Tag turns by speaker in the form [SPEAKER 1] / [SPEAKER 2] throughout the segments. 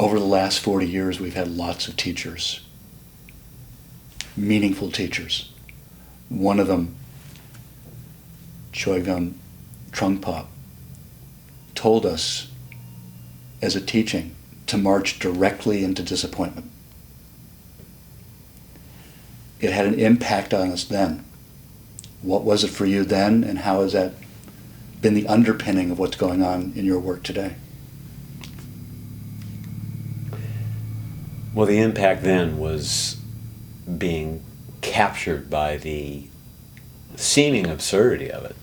[SPEAKER 1] Over the last 40 years, we've had lots of teachers, meaningful teachers. One of them, Chogyam Trungpa, told us as a teaching to march directly into disappointment. It had an impact on us then. What was it for you then, and how has that been the underpinning of what's going on in your work today?
[SPEAKER 2] Well, the impact then was being captured by the seeming absurdity of it.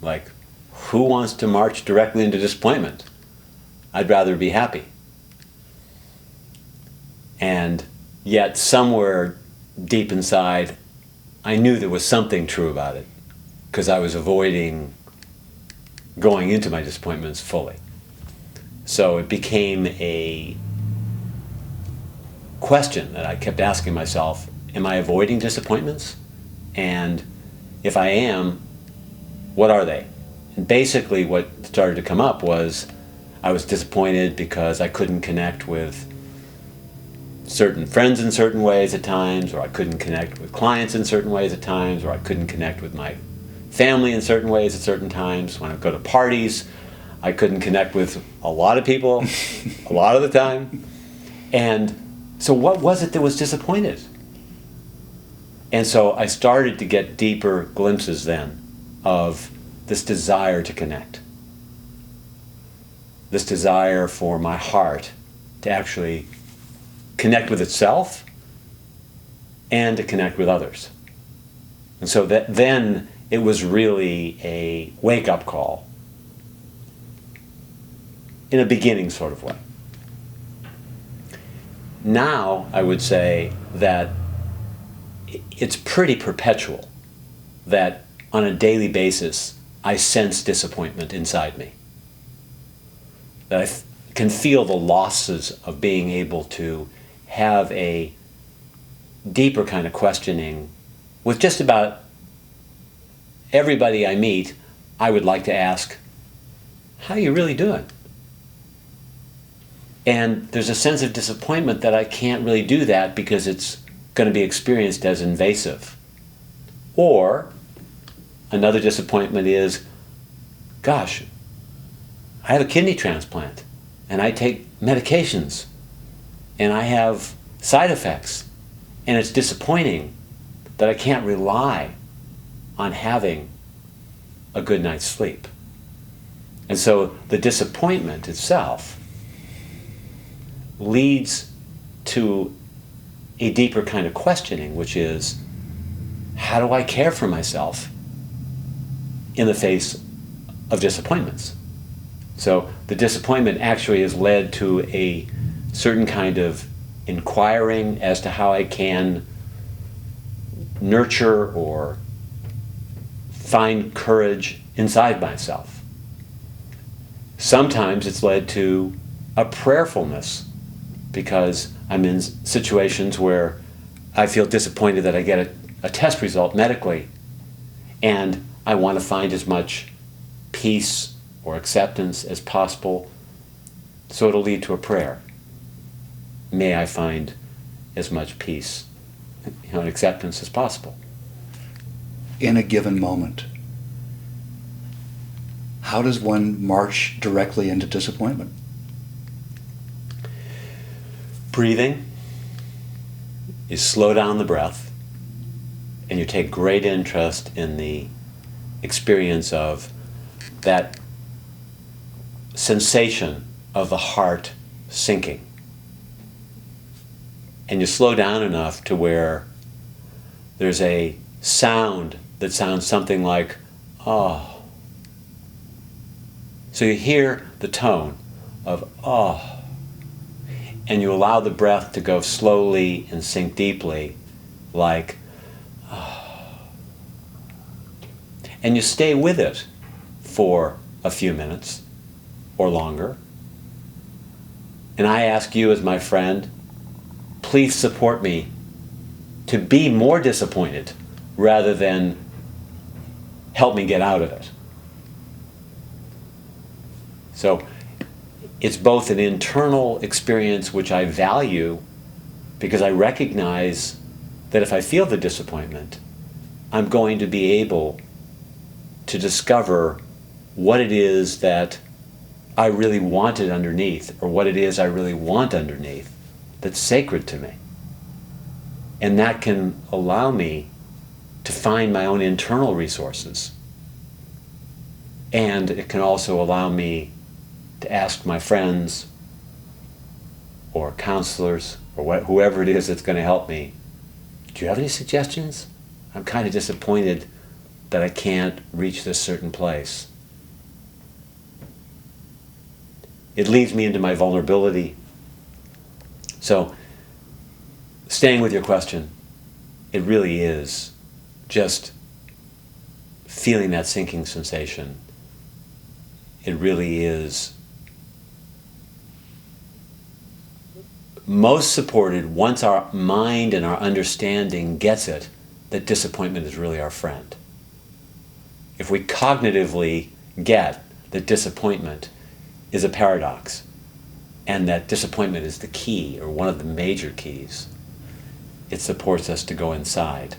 [SPEAKER 2] Like, who wants to march directly into disappointment? I'd rather be happy. And yet somewhere deep inside, I knew there was something true about it, because I was avoiding going into my disappointments fully. So it became a question that I kept asking myself, am I avoiding disappointments? And if I am, what are they? And basically what started to come up was I was disappointed because I couldn't connect with certain friends in certain ways at times, or I couldn't connect with clients in certain ways at times, or I couldn't connect with my family in certain ways at certain times. When I go to parties, I couldn't connect with a lot of people a lot of the time. And so what was it that was disappointed? And so I started to get deeper glimpses then of this desire to connect. This desire for my heart to actually connect with itself and to connect with others. And so that then it was really a wake-up call in a beginning sort of way. Now I would say that it's pretty perpetual, that on a daily basis I sense disappointment inside me. That I can feel the losses of being able to have a deeper kind of questioning with just about everybody I meet. I would like to ask, how are you really doing? And there's a sense of disappointment that I can't really do that because it's going to be experienced as invasive. Or another disappointment is, gosh, I have a kidney transplant and I take medications and I have side effects, and it's disappointing that I can't rely on having a good night's sleep. And so the disappointment itself leads to a deeper kind of questioning, which is, how do I care for myself in the face of disappointments? So the disappointment actually has led to a certain kind of inquiring as to how I can nurture or find courage inside myself. Sometimes it's led to a prayerfulness, because I'm in situations where I feel disappointed that I get a test result medically, and I want to find as much peace or acceptance as possible, so it'll lead to a prayer. May I find as much peace, and acceptance as possible.
[SPEAKER 1] In a given moment, how does one march directly into disappointment?
[SPEAKER 2] Breathing. You slow down the breath, and you take great interest in the experience of that sensation of the heart sinking. And you slow down enough to where there's a sound that sounds something like, oh. So you hear the tone of, oh. And you allow the breath to go slowly and sink deeply, like, oh. And you stay with it for a few minutes or longer. And I ask you as my friend, please support me to be more disappointed rather than help me get out of it. So it's both an internal experience which I value because I recognize that if I feel the disappointment, I'm going to be able to discover what it is that I really wanted underneath, or what it is I really want underneath that's sacred to me. And that can allow me to find my own internal resources. And it can also allow me to ask my friends or counselors or whoever it is that's going to help me, do you have any suggestions? I'm kind of disappointed that I can't reach this certain place. It leads me into my vulnerability. So, staying with your question, it really is just feeling that sinking sensation. It really is most supported once our mind and our understanding gets it that disappointment is really our friend. If we cognitively get that disappointment is a paradox and that disappointment is the key or one of the major keys, it supports us to go inside.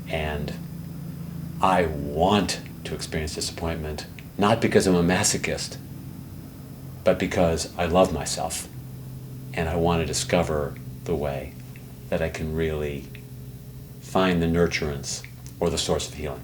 [SPEAKER 2] And I want to experience disappointment, not because I'm a masochist, but because I love myself and I want to discover the way that I can really find the nurturance or the source of healing.